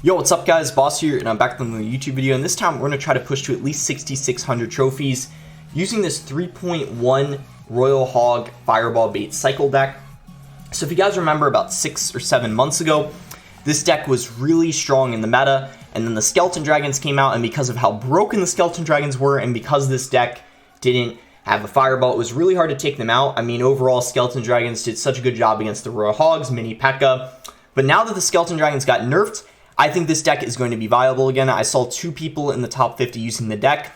Yo, what's up guys, Boss here, and I'm back with another YouTube video, and this time we're going to try to push to at least 6,600 trophies using this 3.1 Royal Hog Fireball Bait Cycle deck. So if you guys remember, about 6 or 7 months ago, this deck was really strong in the meta, and then the Skeleton Dragons came out, and because of how broken the Skeleton Dragons were, and because this deck didn't have a Fireball, it was really hard to take them out. I mean, overall, Skeleton Dragons did such a good job against the Royal Hogs, Mini P.E.K.K.A. But now that the Skeleton Dragons got nerfed, I think this deck is going to be viable again. I saw 2 people in the top 50 using the deck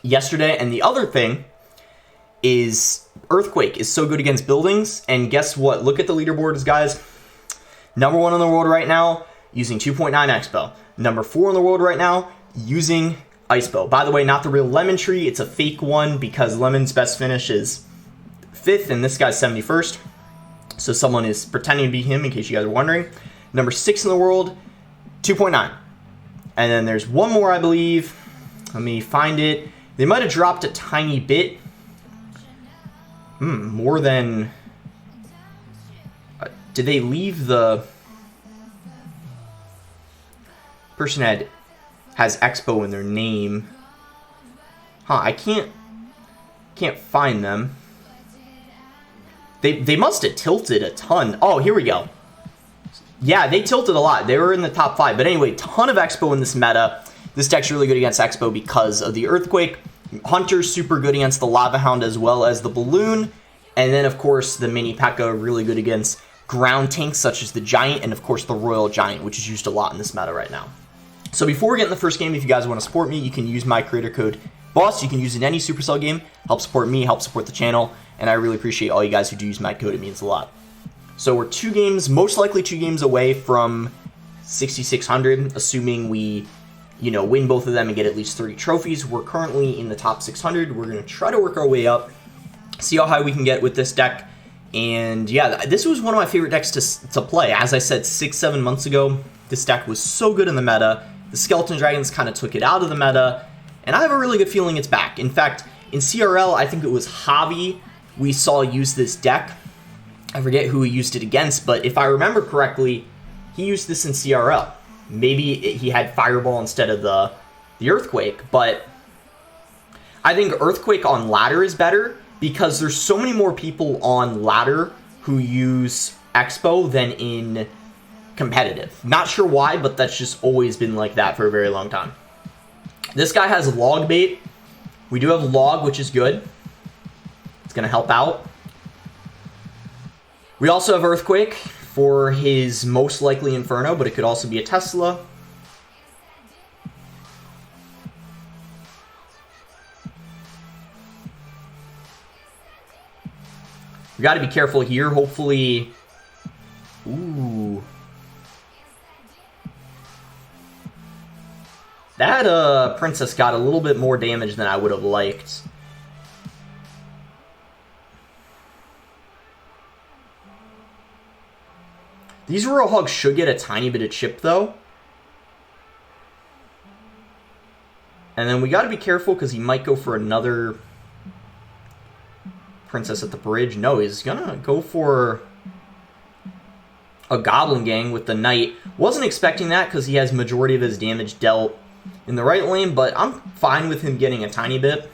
yesterday. And the other thing is Earthquake is so good against buildings. And guess what? Look at the leaderboards, guys. Number 1 in the world right now using 2.9 Expo. Number 4 in the world right now using Ice Bow. By the way, not the real Lemon Tree. It's a fake one because Lemon's best finish is 5th and this guy's 71st. So someone is pretending to be him in case you guys are wondering. Number 6 in the world, 2.9. And then there's one more, I believe. Let me find it. They might have dropped a tiny bit. More than... did they leave the... person has Expo in their name. I can't find them. They must have tilted a ton. Oh, here we go. Yeah, they tilted a lot. They were in the top 5. But anyway, ton of Expo in this meta. This deck's really good against Expo because of the Earthquake. Hunter's super good against the Lava Hound as well as the Balloon. And then, of course, the Mini P.E.K.K.A. really good against ground tanks such as the Giant. And, of course, the Royal Giant, which is used a lot in this meta right now. So before we get in the first game, if you guys want to support me, you can use my creator code BOSS. You can use it in any Supercell game. Help support me, help support the channel. And I really appreciate all you guys who do use my code. It means a lot. So we're 2 games, most likely 2 games away from 6,600, assuming we, win both of them and get at least 30 trophies. We're currently in the top 600. We're going to try to work our way up, see how high we can get with this deck. And yeah, this was one of my favorite decks to play. As I said 6-7 months ago, this deck was so good in the meta. The Skeleton Dragons kind of took it out of the meta, and I have a really good feeling it's back. In fact, in CRL, I think it was Javi we saw use this deck. I forget who he used it against, but if I remember correctly, he used this in CRL. Maybe he had Fireball instead of the Earthquake, but I think Earthquake on ladder is better because there's so many more people on ladder who use Expo than in competitive. Not sure why, but that's just always been like that for a very long time. This guy has Log Bait. We do have Log, which is good. It's going to help out. We also have Earthquake for his most likely Inferno, but it could also be a Tesla. We got to be careful here. Hopefully... Ooh. That Princess got a little bit more damage than I would have liked. These Royal Hogs should get a tiny bit of chip, though. And then we got to be careful because he might go for another Princess at the bridge. No, he's going to go for a Goblin Gang with the Knight. Wasn't expecting that because he has majority of his damage dealt in the right lane, but I'm fine with him getting a tiny bit.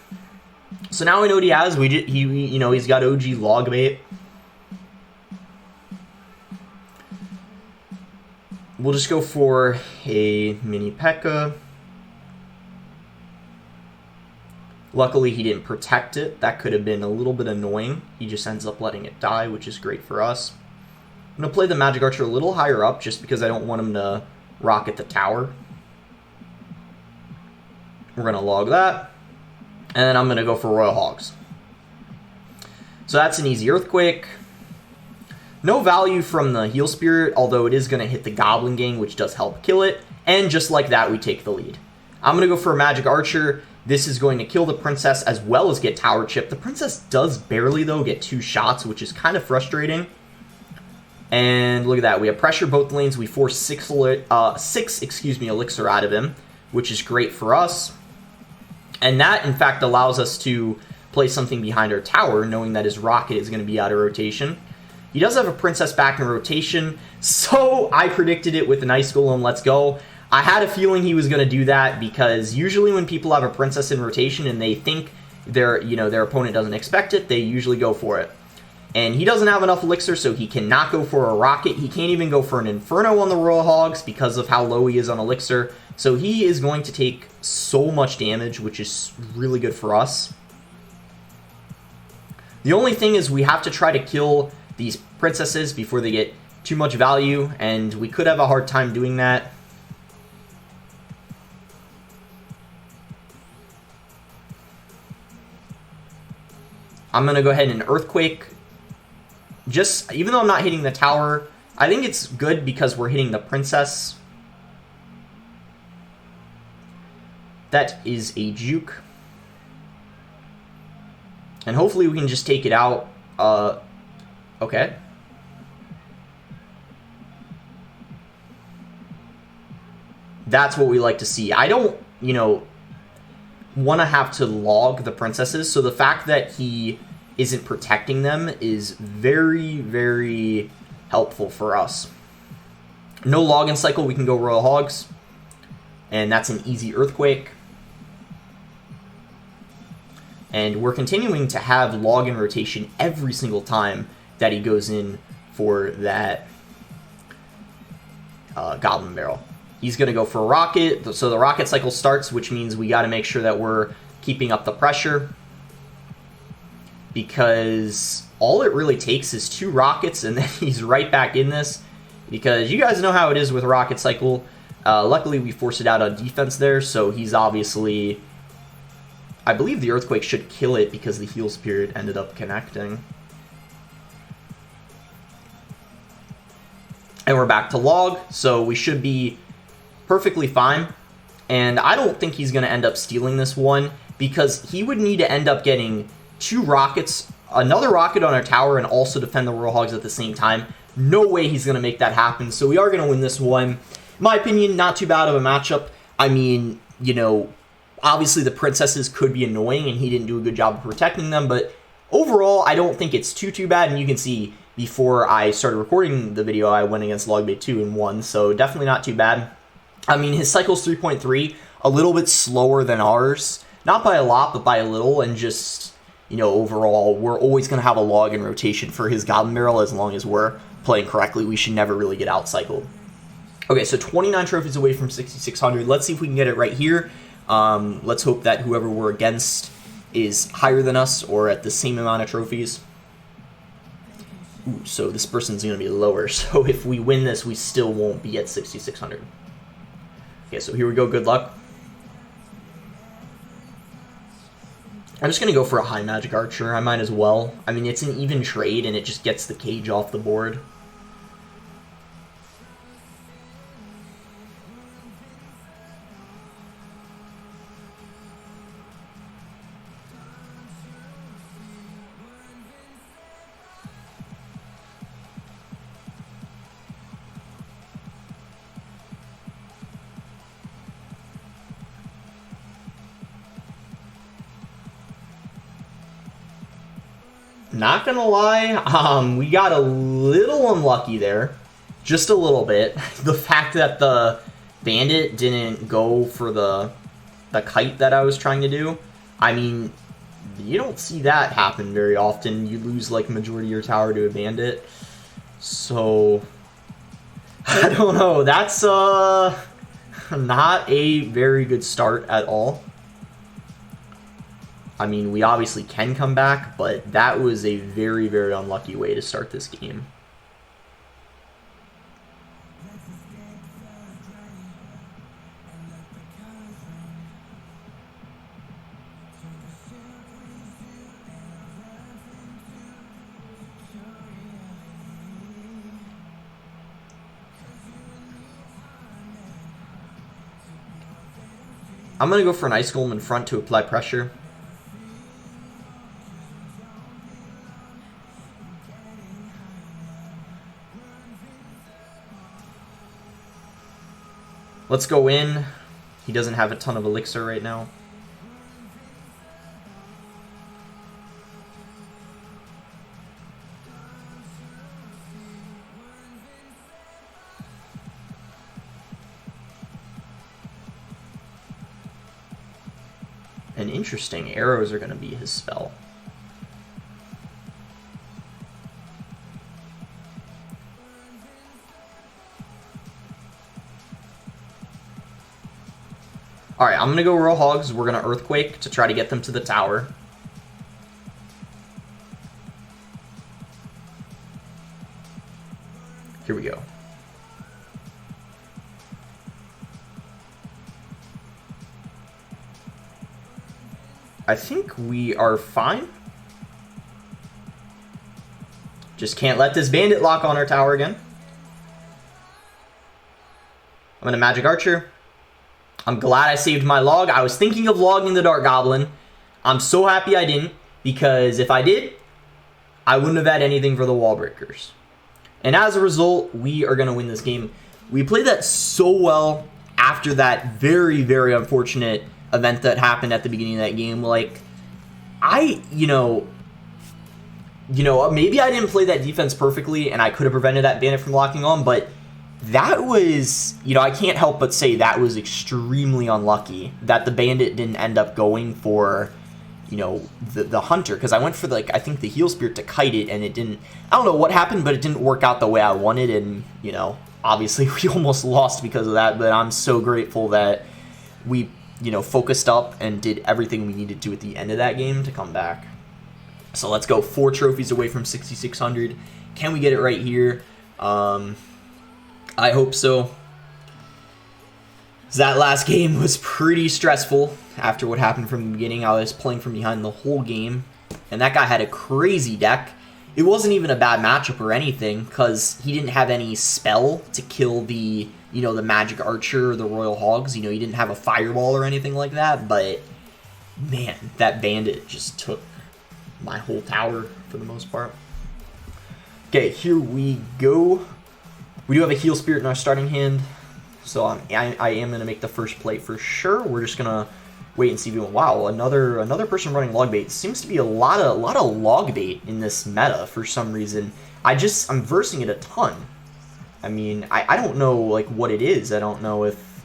So now we know what he has. He's got OG Log Bait. We'll just go for a Mini P.E.K.K.A. Luckily, he didn't protect it. That could have been a little bit annoying. He just ends up letting it die, which is great for us. I'm going to play the Magic Archer a little higher up just because I don't want him to rocket the tower. We're going to log that. And then I'm going to go for Royal Hogs. So that's an easy Earthquake. No value from the Heal Spirit, although it is going to hit the Goblin Gang, which does help kill it. And just like that, we take the lead. I'm going to go for a Magic Archer. This is going to kill the Princess as well as get Tower Chip. The Princess does barely, though, get 2 shots, which is kind of frustrating. And look at that. We have pressure both lanes. We force 6 elixir out of him, which is great for us. And that, in fact, allows us to play something behind our tower, knowing that his rocket is going to be out of rotation. He does have a Princess back in rotation, so I predicted it with an Ice Golem. Let's go. I had a feeling he was going to do that because usually when people have a princess in rotation and they think their opponent doesn't expect it, they usually go for it. And he doesn't have enough elixir, so he cannot go for a rocket. He can't even go for an Inferno on the Royal Hogs because of how low he is on elixir. So he is going to take so much damage, which is really good for us. The only thing is we have to try to kill these princesses before they get too much value, and we could have a hard time doing that. I'm going to go ahead and Earthquake. Just, even though I'm not hitting the tower, I think it's good because we're hitting the princess. That is a juke. And hopefully we can just take it out. Okay. That's what we like to see. I don't, want to have to log the princesses. So the fact that he isn't protecting them is very, very helpful for us. No login cycle, we can go Royal Hogs. And that's an easy Earthquake. And we're continuing to have login rotation every single time that he goes in for that Goblin Barrel. He's going to go for a rocket, so the rocket cycle starts, which means we got to make sure that we're keeping up the pressure. Because all it really takes is 2 rockets, and then he's right back in this. Because you guys know how it is with rocket cycle. Luckily, we forced it out on defense there, so he's obviously... I believe the Earthquake should kill it because the Heal Spirit ended up connecting. And we're back to log, so we should be perfectly fine. And I don't think he's going to end up stealing this one because he would need to end up getting 2 rockets, another rocket on our tower, and also defend the Royal Hogs at the same time. No way he's going to make that happen, so we are going to win this one. In my opinion, not too bad of a matchup. I mean, obviously the princesses could be annoying, and he didn't do a good job of protecting them, but overall, I don't think it's too bad, and you can see before I started recording the video, I went against Logbait 2 and won, so definitely not too bad. I mean, his cycle's 3.3, a little bit slower than ours. Not by a lot, but by a little, and just, overall, we're always going to have a log in rotation for his Goblin Barrel as long as we're playing correctly. We should never really get outcycled. Okay, so 29 trophies away from 6,600. Let's see if we can get it right here. Let's hope that whoever we're against is higher than us or at the same amount of trophies. Ooh, so this person's going to be lower. So if we win this, we still won't be at 6,600. Okay, so here we go. Good luck. I'm just going to go for a high magic archer. I might as well. I mean, it's an even trade, and it just gets the cage off the board. Not gonna lie, we got a little unlucky there. Just a little bit. The fact that the bandit didn't go for the kite that I was trying to do. I mean, you don't see that happen very often. You lose like majority of your tower to a bandit. So, I don't know. That's not a very good start at all. I mean, we obviously can come back, but that was a very, very unlucky way to start this game. I'm going to go for an Ice Golem in front to apply pressure. Let's go in. He doesn't have a ton of elixir right now. And interesting, arrows are going to be his spell. Alright, I'm going to go Royal Hogs. We're going to Earthquake to try to get them to the tower. Here we go. I think we are fine. Just can't let this bandit lock on our tower again. I'm going to Magic Archer. I'm glad I saved my log. I was thinking of logging the Dark Goblin. I'm so happy I didn't, because if I did, I wouldn't have had anything for the wall breakers. And as a result, we are going to win this game. We played that so well after that very, very unfortunate event that happened at the beginning of that game. Like, you know, maybe I didn't play that defense perfectly and I could have prevented that bandit from locking on, but that was, I can't help but say that was extremely unlucky that the bandit didn't end up going for, the hunter, because I went for, I think the heal spirit to kite it, and it didn't, I don't know what happened, but it didn't work out the way I wanted, and, obviously we almost lost because of that, but I'm so grateful that we, focused up and did everything we needed to at the end of that game to come back. So let's go 4 trophies away from 6,600. Can we get it right here? I hope so. That last game was pretty stressful after what happened from the beginning. I was playing from behind the whole game, and that guy had a crazy deck. It wasn't even a bad matchup or anything, because he didn't have any spell to kill the, the Magic Archer or the Royal Hogs. He didn't have a Fireball or anything like that, but, man, that bandit just took my whole tower for the most part. Okay, here we go. We do have a Heal Spirit in our starting hand, so I am going to make the first play for sure. We're just going to wait and see if we want. Wow, another person running log bait. Seems to be a lot of log bait in this meta for some reason. I'm versing it a ton. I mean, I don't know what it is. I don't know if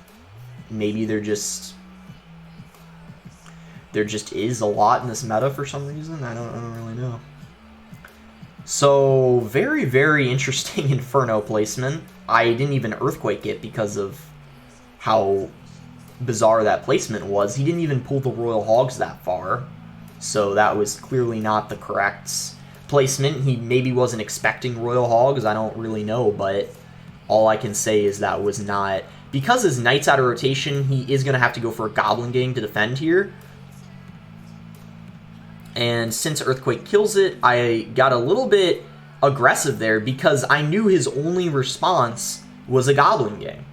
maybe there just is a lot in this meta for some reason. I don't really know. So, very, very interesting Inferno placement. I didn't even Earthquake it because of how bizarre that placement was. He didn't even pull the Royal Hogs that far, so that was clearly not the correct placement. He maybe wasn't expecting Royal Hogs, I don't really know, but all I can say is that was not... Because his Knight's out of rotation, he is going to have to go for a Goblin Gang to defend here. And since Earthquake kills it, I got a little bit aggressive there because I knew his only response was a Goblin Gang.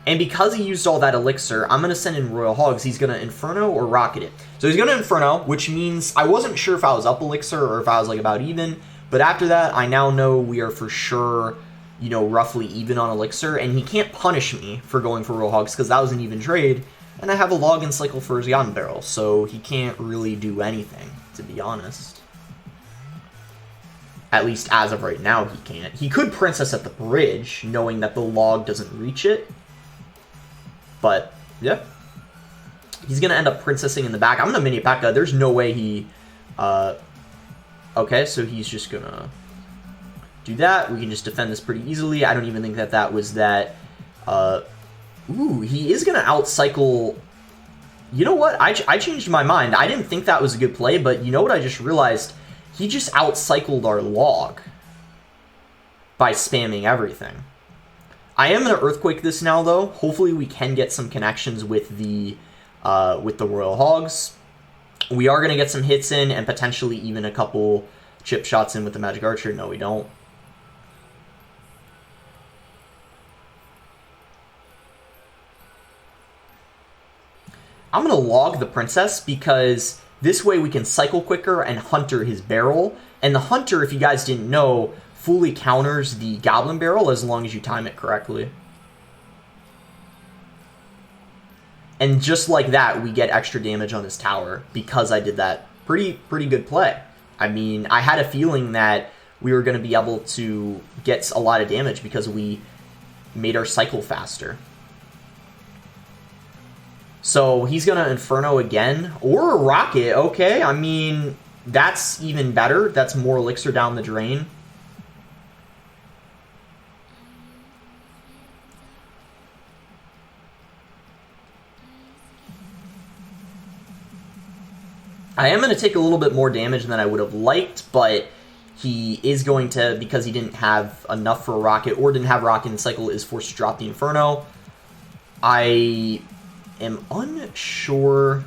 And because he used all that elixir, I'm going to send in Royal Hogs. He's going to Inferno or Rocket it. So he's going to Inferno, which means I wasn't sure if I was up elixir or if I was about even. But after that, I now know we are for sure, roughly even on elixir. And he can't punish me for going for Royal Hogs because that was an even trade. And I have a Login Cycle for his Gun Barrel, so he can't really do anything, to be honest. At least as of right now, he can't. He could Princess at the bridge, knowing that the log doesn't reach it. But, yeah. He's going to end up Princessing in the back. I'm going to Mini P.E.K.K.A. There's no way he... Okay, so he's just going to do that. We can just defend this pretty easily. I don't even think that was that... Ooh, he is going to outcycle... You know what? I changed my mind. I didn't think that was a good play, but you know what I just realized? He just outcycled our log by spamming everything. I am going to Earthquake this now, though. Hopefully we can get some connections with the Royal Hogs. We are going to get some hits in and potentially even a couple chip shots in with the Magic Archer. No, we don't. I'm going to log the Princess because this way we can cycle quicker and Hunter his barrel. And the Hunter, if you guys didn't know, fully counters the Goblin Barrel as long as you time it correctly. And just like that, we get extra damage on his tower because I did that pretty good play. I mean, I had a feeling that we were going to be able to get a lot of damage because we made our cycle faster. So he's going to Inferno again. Or a Rocket. Okay, I mean, that's even better. That's more Elixir down the drain. I am going to take a little bit more damage than I would have liked, but he is going to, because he didn't have enough for a Rocket, or didn't have Rocket in the cycle, is forced to drop the Inferno. I am unsure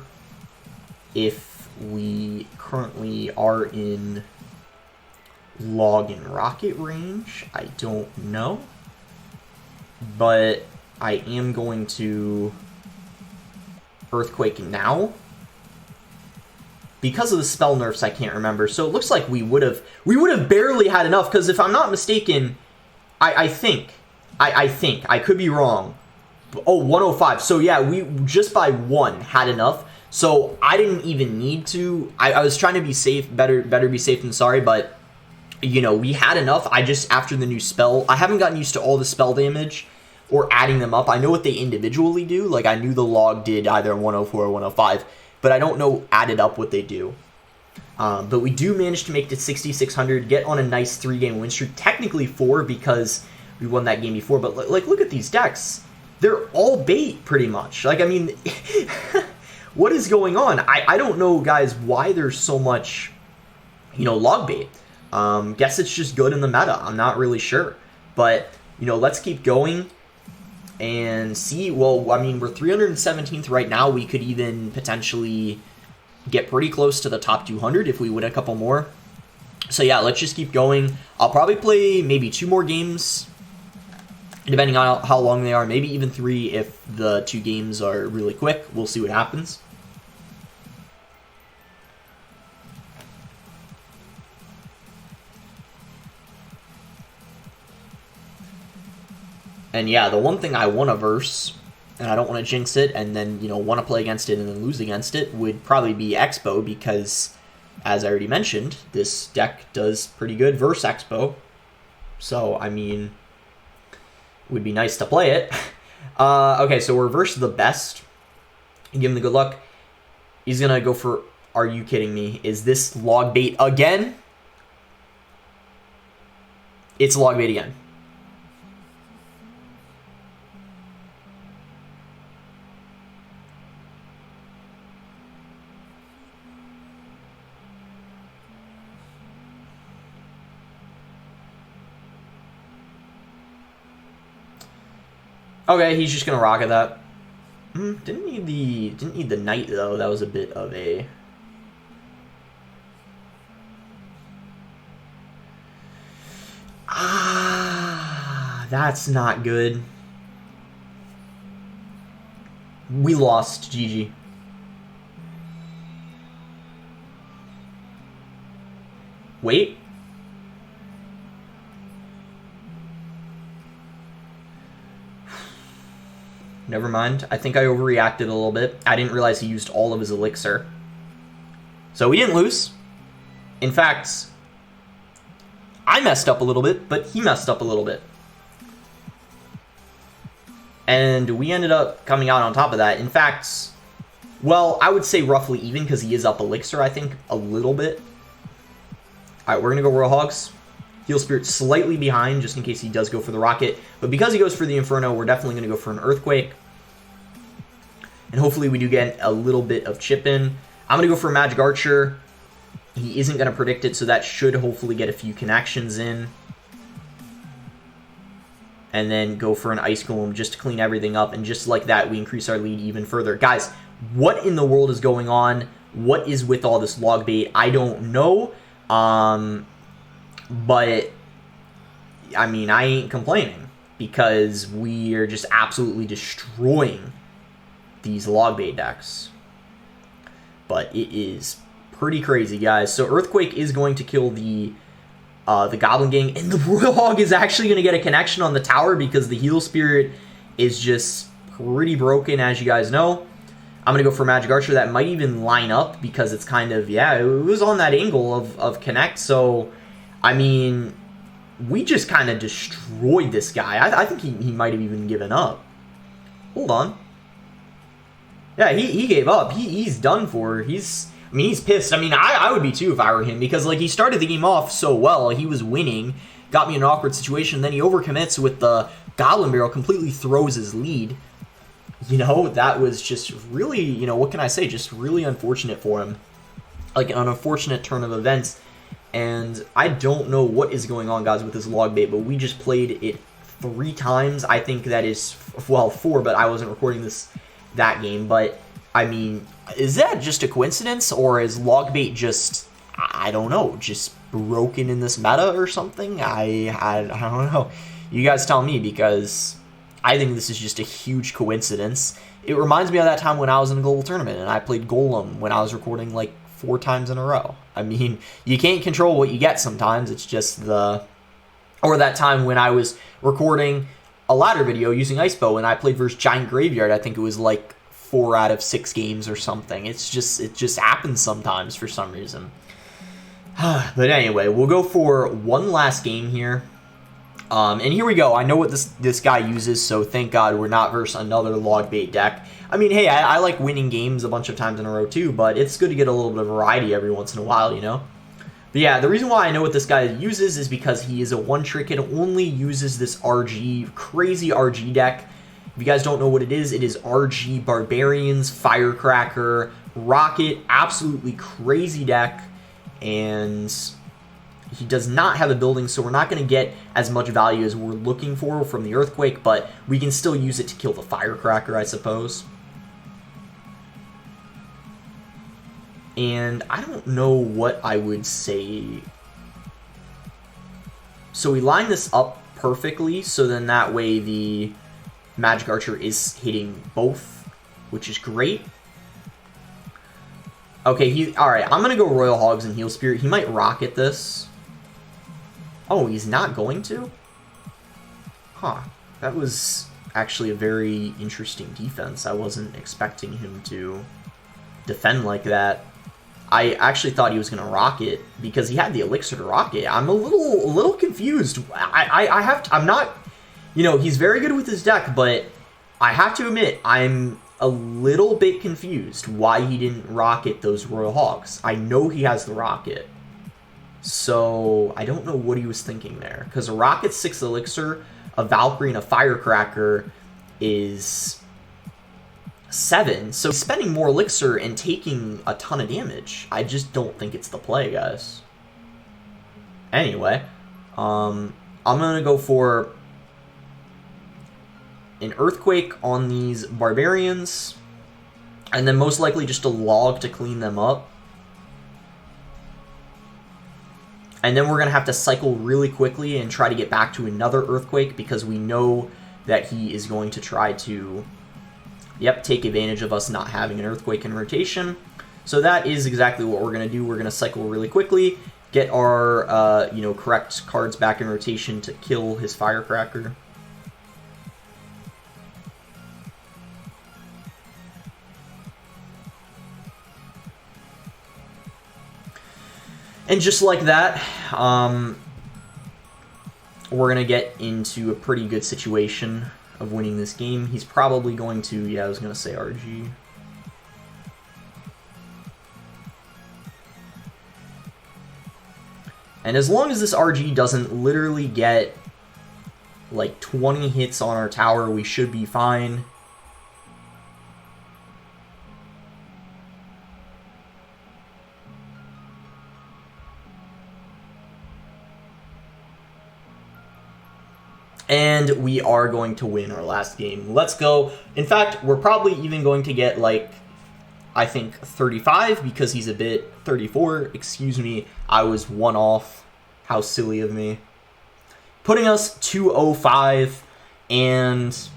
if we currently are in Log and Rocket range. I don't know. But I am going to Earthquake now. Because of the spell nerfs, I can't remember. So it looks like we would have barely had enough. Because if I'm not mistaken, I think, I could be wrong. Oh, 105. So yeah, we just by 1 had enough. So I didn't even need to. I was trying to be safe, better be safe than sorry. But, you know, we had enough. I just, after the new spell, I haven't gotten used to all the spell damage or adding them up. I know what they individually do. Like, I knew the log did either 104 or 105. But I don't know added up what they do. But we do manage to make it to 6,600, get on a nice 3-game win streak. Technically 4 because we won that game before. But, like, look at these decks. They're all bait, pretty much. Like, I mean, what is going on? I don't know, guys, why there's so much, you know, log bait. Guess it's just good in the meta. I'm not really sure. But, you know, let's keep going. And see, well, I mean, we're 317th right now. We could even potentially get pretty close to the top 200 if we win a couple more. So yeah, let's just keep going. I'll probably play maybe 2 more games, depending on how long they are. Maybe even 3 if the 2 games are really quick. We'll see what happens. And yeah, the one thing I want to verse, and I don't want to jinx it, and then, you know, want to play against it and then lose against it, would probably be Expo, because, as I already mentioned, this deck does pretty good versus Expo. So, I mean, it would be nice to play it. Okay, so we're versus the best. Give him the good luck. He's going to go for, are you kidding me? Is this log bait again? It's log bait again. Okay, he's just gonna rocket that. Didn't need the knight though. That was a bit of a. That's not good. We lost. GG. Wait. Never mind. I think I overreacted a little bit. I didn't realize he used all of his elixir. So we didn't lose. In fact, I messed up a little bit, but he messed up a little bit. And we ended up coming out on top of that. In fact, well, I would say roughly even because he is up elixir, I think, a little bit. All right, we're going to go Royal Hogs. Heal Spirit slightly behind, just in case he does go for the Rocket. But because he goes for the Inferno, we're definitely going to go for an Earthquake. And hopefully we do get a little bit of chip in. I'm going to go for a Magic Archer. He isn't going to predict it, so that should hopefully get a few connections in. And then go for an Ice Golem just to clean everything up. And just like that, we increase our lead even further. Guys, what in the world is going on? What is with all this log bait? I don't know. But, I mean, I ain't complaining because we are just absolutely destroying these log bait decks. But it is pretty crazy, guys. So Earthquake is going to kill the Goblin Gang, and the Royal Hog is actually going to get a connection on the tower because the Heal Spirit is just pretty broken, as you guys know. I'm going to go for Magic Archer. That might even line up because it's kind of, yeah, it was on that angle of connect, so... I mean, we just kind of destroyed this guy. I think he might have even given up. Hold on. Yeah, he gave up. He's done for. I mean, he's pissed. I mean, I would be too if I were him, because, like, he started the game off so well. He was winning, got me in an awkward situation, then he overcommits with the Goblin Barrel, completely throws his lead. You know, that was just really, you know, what can I say? Just really unfortunate for him. Like, an unfortunate turn of events. And I don't know what is going on, guys, with this log bait, but we just played it 3 times. I think that is, well, 4, but I wasn't recording that game. But, I mean, is that just a coincidence, or is log bait just, I don't know, just broken in this meta or something? I don't know. You guys tell me, because I think this is just a huge coincidence. It reminds me of that time when I was in a global tournament and I played Golem when I was recording like 4 times in a row. I mean, you can't control what you get sometimes. It's just or that time when I was recording a ladder video using Ice Bow and I played versus Giant Graveyard. I think it was like 4 out of 6 games or something. It just happens sometimes for some reason. But anyway, we'll go for one last game here. And here we go. I know what this guy uses, so thank God we're not versus another log bait deck. I mean, hey, I like winning games a bunch of times in a row too, but it's good to get a little bit of variety every once in a while, you know? But yeah, the reason why I know what this guy uses is because he is a one-trick and only uses this crazy RG deck. If you guys don't know what it is RG Barbarians, Firecracker, Rocket, absolutely crazy deck, and he does not have a building, so we're not going to get as much value as we're looking for from the Earthquake, but we can still use it to kill the Firecracker, I suppose. And I don't know what I would say. So we line this up perfectly, so then that way the Magic Archer is hitting both, which is great. Okay, alright, I'm going to go Royal Hogs and Heal Spirit. He might rocket this. Oh, he's not going to? Huh. That was actually a very interesting defense. I wasn't expecting him to defend like that. I actually thought he was going to rocket because he had the elixir to rocket. I'm a little confused. I'm not, you know, he's very good with his deck, but I have to admit, I'm a little bit confused why he didn't rocket those Royal Hogs. I know he has the rocket. So, I don't know what he was thinking there. Because a Rocket 6 Elixir, a Valkyrie, and a Firecracker is 7. So, he's spending more Elixir and taking a ton of damage. I just don't think it's the play, guys. Anyway, I'm going to go for an Earthquake on these Barbarians. And then most likely just a log to clean them up. And then we're going to have to cycle really quickly and try to get back to another Earthquake because we know that he is going to try to, take advantage of us not having an Earthquake in rotation. So that is exactly what we're going to do. We're going to cycle really quickly, get our, correct cards back in rotation to kill his Firecracker. And just like that, we're going to get into a pretty good situation of winning this game. He's probably going to, I was going to say RG. And as long as this RG doesn't literally get like 20 hits on our tower, we should be fine. And we are going to win our last game. Let's go. In fact, we're probably even going to get, like, I think 35 because he's a bit 34. Excuse me, I was 1 off. How silly of me. Putting us 205. And,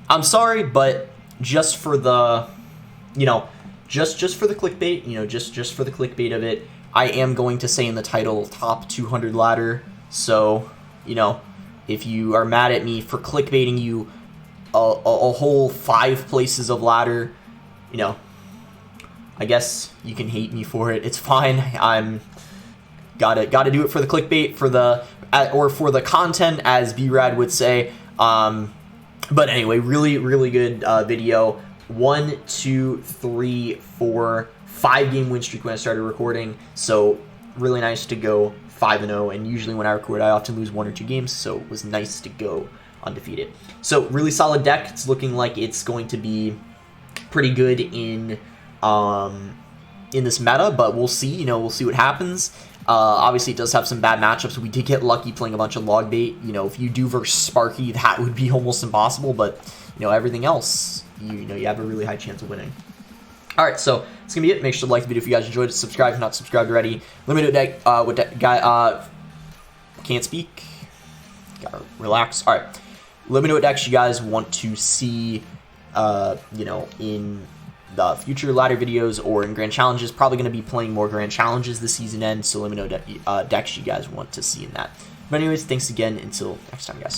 I'm sorry, but just for the, just for the clickbait, just for the clickbait of it, I am going to say in the title, top 200 ladder. So, if you are mad at me for clickbaiting you a whole 5 places of ladder, I guess you can hate me for it. It's fine. I'm gotta do it for the clickbait, for the content, as B-Rad would say. But anyway, really good video. 1, 2, 3, 4, 5-game win streak when I started recording. So really nice to go 5-0. And usually when I record, I often lose 1 or 2 games. So it was nice to go undefeated. So really solid deck. It's looking like it's going to be pretty good in this meta, but we'll see. You know, we'll see what happens. Obviously, it does have some bad matchups. We did get lucky playing a bunch of log bait. You know, if you do versus Sparky, that would be almost impossible. But you know, everything else, you have a really high chance of winning. All right, so that's gonna be it. Make sure to like the video if you guys enjoyed it. Subscribe if not subscribed already. Let me know deck. What deck guy? Can't speak. Gotta relax. All right. Let me know what decks you guys want to see. You know, in the future ladder videos or in grand challenges. Probably going to be playing more grand challenges this season end, so let me know decks you guys want to see in that. But anyways, thanks again. Until next time, guys.